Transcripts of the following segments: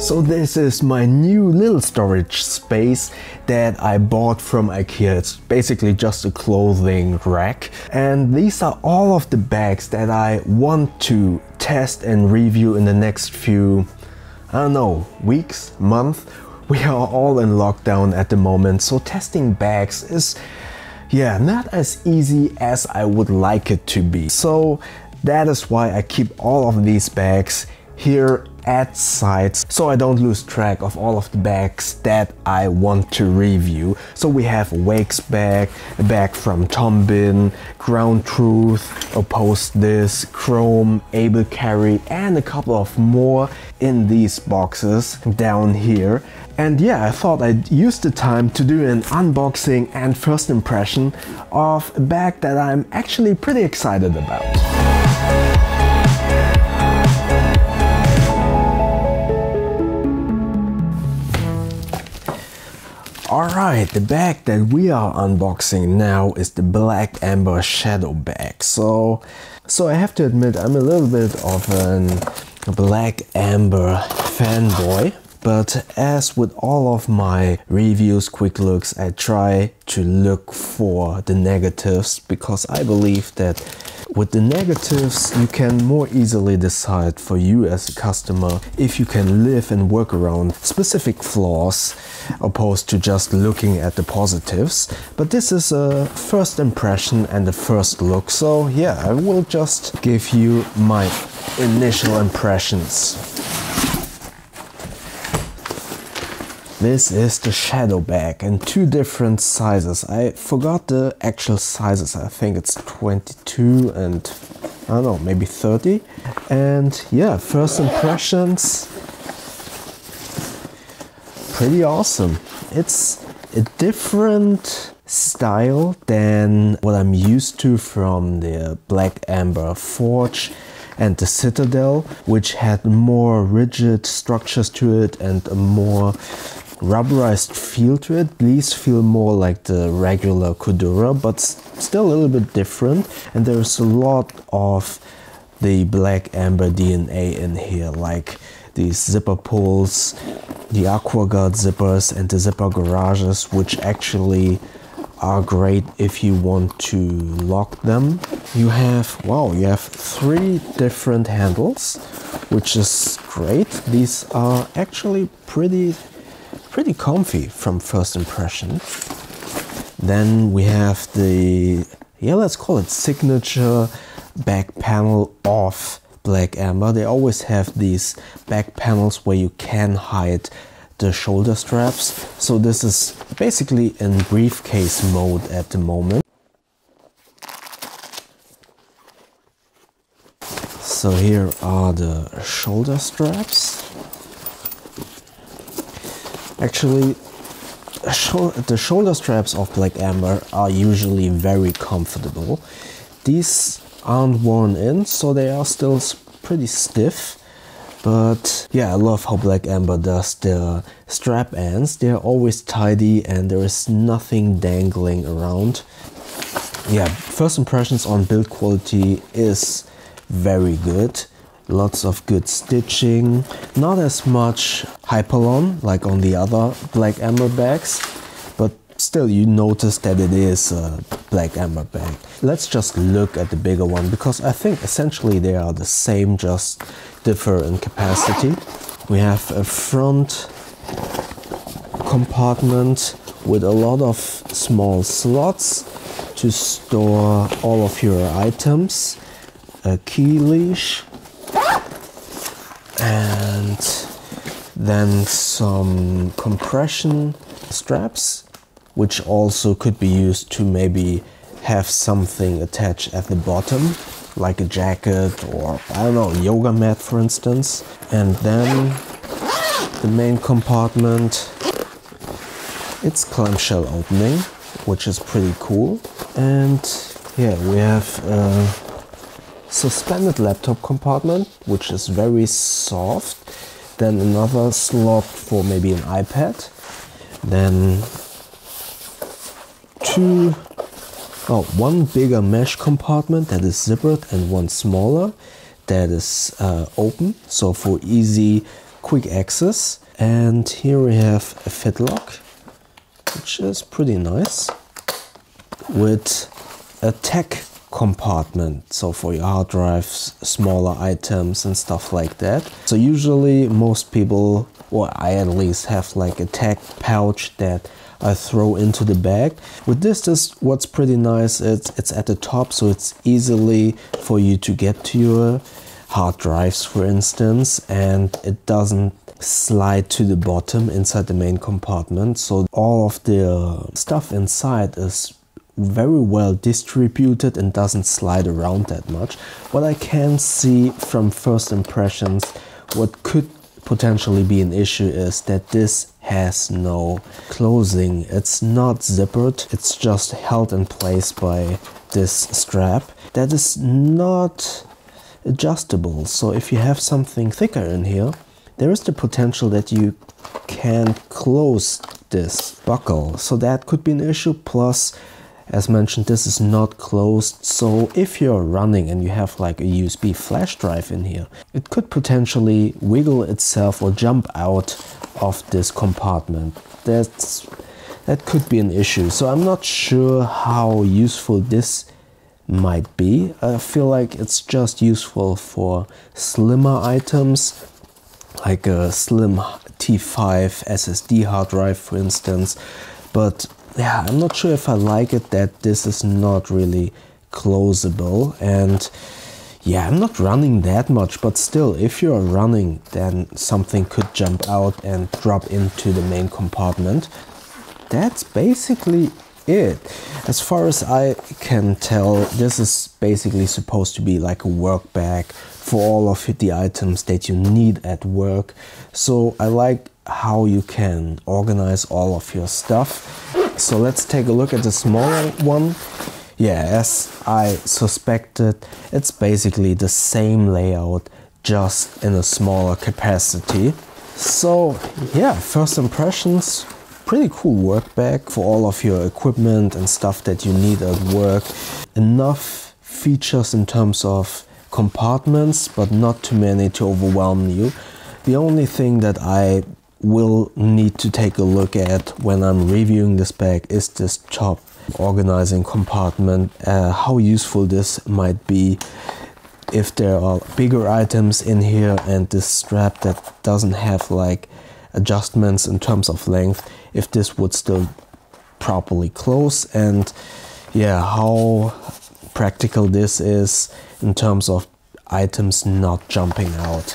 So this is my new little storage space that I bought from IKEA. It's basically just a clothing rack. And these are all of the bags that I want to test and review in the next few, I don't know, weeks, month. We are all in lockdown at the moment, so testing bags is, yeah, not as easy as I would like it to be. So that is why I keep all of these bags here at sites, so I don't lose track of all of the bags that I want to review. So we have a Wakes bag, a bag from Tombin, Ground Truth, Opposed This, Chrome, Able Carry, and a couple of more in these boxes down here. And yeah, I thought I'd use the time to do an unboxing and first impression of a bag that I'm actually pretty excited about. Alright, the bag that we are unboxing now is the Blackember Shadow bag. So I have to admit I'm a little bit of a Blackember fanboy. But as with all of my reviews, quick looks, I try to look for the negatives, because I believe that with the negatives you can more easily decide for you as a customer if you can live and work around specific flaws opposed to just looking at the positives. But this is a first impression and a first look, so yeah, I will just give you my initial impressions. This is the Shadow bag in two different sizes. I forgot the actual sizes. I think it's 22 and I don't know, maybe 30. And yeah, first impressions, pretty awesome. It's a different style than what I'm used to from the Blackember Forge and the Citadel, which had more rigid structures to it and a more rubberized feel to it. These feel more like the regular Kudura, but still a little bit different. And there's a lot of the Blackember DNA in here, like these zipper pulls, the aqua guard zippers and the zipper garages, which actually are great if you want to lock them. You have, wow, you have 3 different handles, which is great. These are actually pretty comfy from first impression. Then we have the, yeah, let's call it signature back panel of Blackember. They always have these back panels where you can hide the shoulder straps. So this is basically in briefcase mode at the moment. So here are the shoulder straps. Actually, the shoulder straps of Blackember are usually very comfortable. These aren't worn in, so they are still pretty stiff. But yeah, I love how Blackember does their strap ends. They're always tidy and there is nothing dangling around. Yeah, first impressions on build quality is very good. Lots of good stitching, not as much hypalon like on the other Blackember bags, but still you notice that it is a Blackember bag. Let's just look at the bigger one, because I think essentially they are the same, just differ in capacity. We have a front compartment with a lot of small slots to store all of your items, a key leash, and then some compression straps, which also could be used to maybe have something attached at the bottom, like a jacket or, I don't know, yoga mat for instance. And then the main compartment, it's clamshell opening, which is pretty cool. And yeah, we have a suspended laptop compartment, which is very soft. Then another slot for maybe an iPad. Then one bigger mesh compartment that is zippered and one smaller that is open. So for easy quick access, and here we have a fit lock, which is pretty nice, with a tech compartment, so for your hard drives, smaller items and stuff like that. So usually most people, or I at least, have like a tech pouch that I throw into the bag. With this what's pretty nice, it's at the top, so it's easily for you to get to your hard drives, for instance, and it doesn't slide to the bottom inside the main compartment. So all of the stuff inside is very well distributed and doesn't slide around that much. What I can see from first impressions, what could potentially be an issue, is that this has no closing. It's not zippered, it's just held in place by this strap that is not adjustable. So if you have something thicker in here, there is the potential that you can't close this buckle. So that could be an issue. Plus, as mentioned, this is not closed, so if you're running and you have like a USB flash drive in here, it could potentially wiggle itself or jump out of this compartment. That could be an issue. So I'm not sure how useful this might be. I feel like it's just useful for slimmer items, like a slim T5 SSD hard drive, for instance. But yeah, I'm not sure if I like it that this is not really closable. And yeah, I'm not running that much, but still, if you're running, then something could jump out and drop into the main compartment. That's basically it. As far as I can tell, this is basically supposed to be like a work bag for all of the items that you need at work. So I like how you can organize all of your stuff. So let's take a look at the smaller one. Yeah, as I suspected, it's basically the same layout, just in a smaller capacity. So yeah, first impressions, pretty cool work bag for all of your equipment and stuff that you need at work. Enough features in terms of compartments, but not too many to overwhelm you. The only thing that I will need to take a look at when I'm reviewing this bag is this top organizing compartment, how useful this might be if there are bigger items in here, and this strap that doesn't have like adjustments in terms of length, if this would still properly close, and yeah, how practical this is in terms of items not jumping out.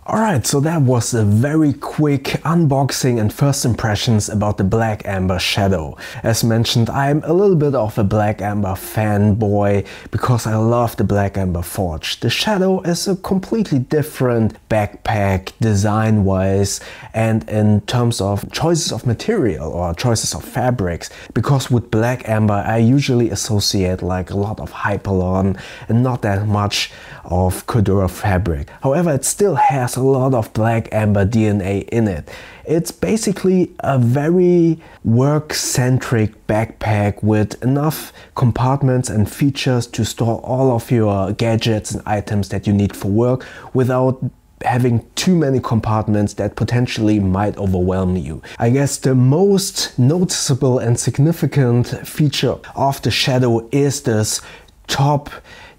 Alright, so that was a very quick unboxing and first impressions about the Blackember Shadow. As mentioned, I'm a little bit of a Blackember fanboy because I love the Blackember Forge. The Shadow is a completely different backpack design-wise and in terms of choices of material or choices of fabrics, because with Blackember I usually associate like a lot of Hypalon and not that much of Cordura fabric. However, it still has a lot of Blackember DNA in it. It's basically a very work-centric backpack with enough compartments and features to store all of your gadgets and items that you need for work without having too many compartments that potentially might overwhelm you. I guess the most noticeable and significant feature of the Shadow is this top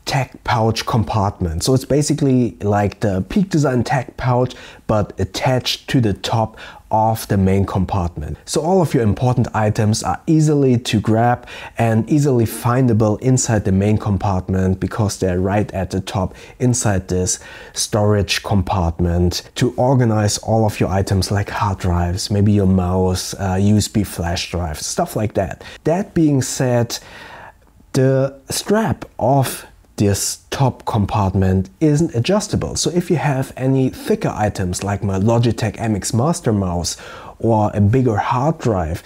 tech pouch compartment. So it's basically like the Peak Design tech pouch, but attached to the top of the main compartment. So all of your important items are easily to grab and easily findable inside the main compartment because they're right at the top inside this storage compartment to organize all of your items like hard drives, maybe your mouse, USB flash drive, stuff like that. That being said, the strap of this top compartment isn't adjustable. So if you have any thicker items like my Logitech MX Master mouse or a bigger hard drive,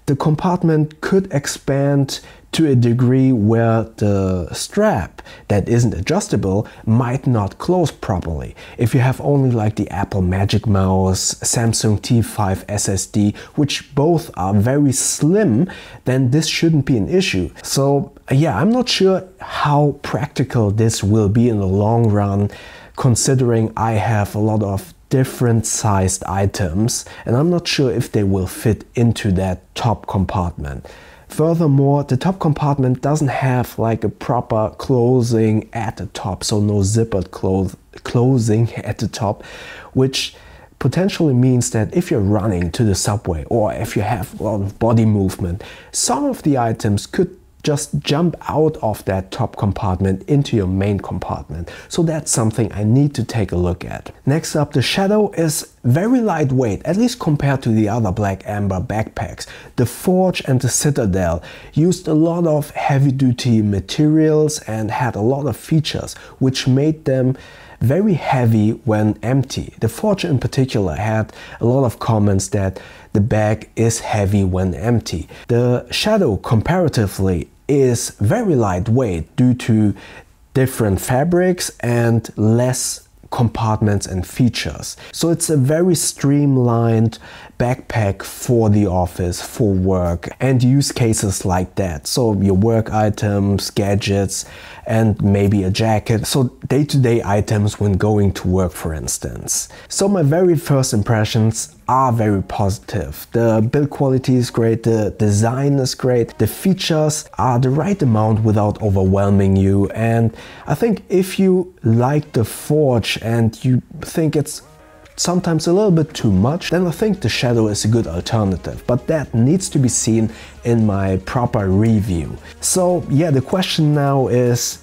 the compartment could expand to a degree where the strap that isn't adjustable might not close properly. If you have only like the Apple Magic Mouse, Samsung T5 SSD, which both are very slim, then this shouldn't be an issue. So yeah, I'm not sure how practical this will be in the long run, considering I have a lot of different sized items, and I'm not sure if they will fit into that top compartment. Furthermore, the top compartment doesn't have like a proper closing at the top, so no zippered closing at the top, which potentially means that if you're running to the subway or if you have a lot of body movement, some of the items could just jump out of that top compartment into your main compartment. So that's something I need to take a look at. Next up, the Shadow is very lightweight, at least compared to the other Blackember backpacks. The Forge and the Citadel used a lot of heavy-duty materials and had a lot of features, which made them very heavy when empty. The Forge in particular had a lot of comments that the bag is heavy when empty. The Shadow comparatively is very lightweight due to different fabrics and less compartments and features. So it's a very streamlined backpack for the office, for work and use cases like that. So your work items, gadgets, and maybe a jacket. So day-to-day items when going to work, for instance. So my very first impressions are very positive. The build quality is great, the design is great, the features are the right amount without overwhelming you, and I think if you like the Forge and you think it's sometimes a little bit too much, then I think the Shadow is a good alternative, but that needs to be seen in my proper review. So yeah, the question now is,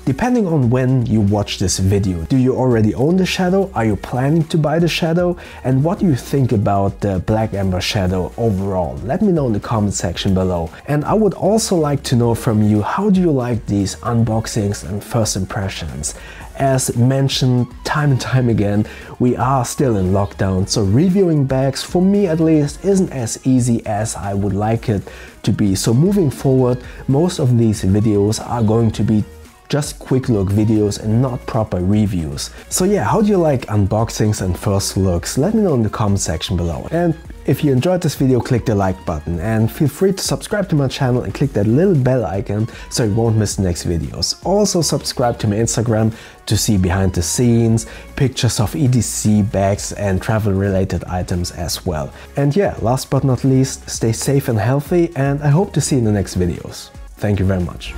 depending on when you watch this video, do you already own the Shadow? Are you planning to buy the Shadow? And what do you think about the Blackember Shadow overall? Let me know in the comment section below. And I would also like to know from you, how do you like these unboxings and first impressions? As mentioned time and time again, we are still in lockdown, so reviewing bags, for me at least, isn't as easy as I would like it to be. So moving forward, most of these videos are going to be just quick look videos and not proper reviews. So yeah, how do you like unboxings and first looks? Let me know in the comment section below. And if you enjoyed this video, click the like button and feel free to subscribe to my channel and click that little bell icon so you won't miss the next videos. Also subscribe to my Instagram to see behind the scenes, pictures of EDC bags and travel related items as well. And yeah, last but not least, stay safe and healthy, and I hope to see you in the next videos. Thank you very much.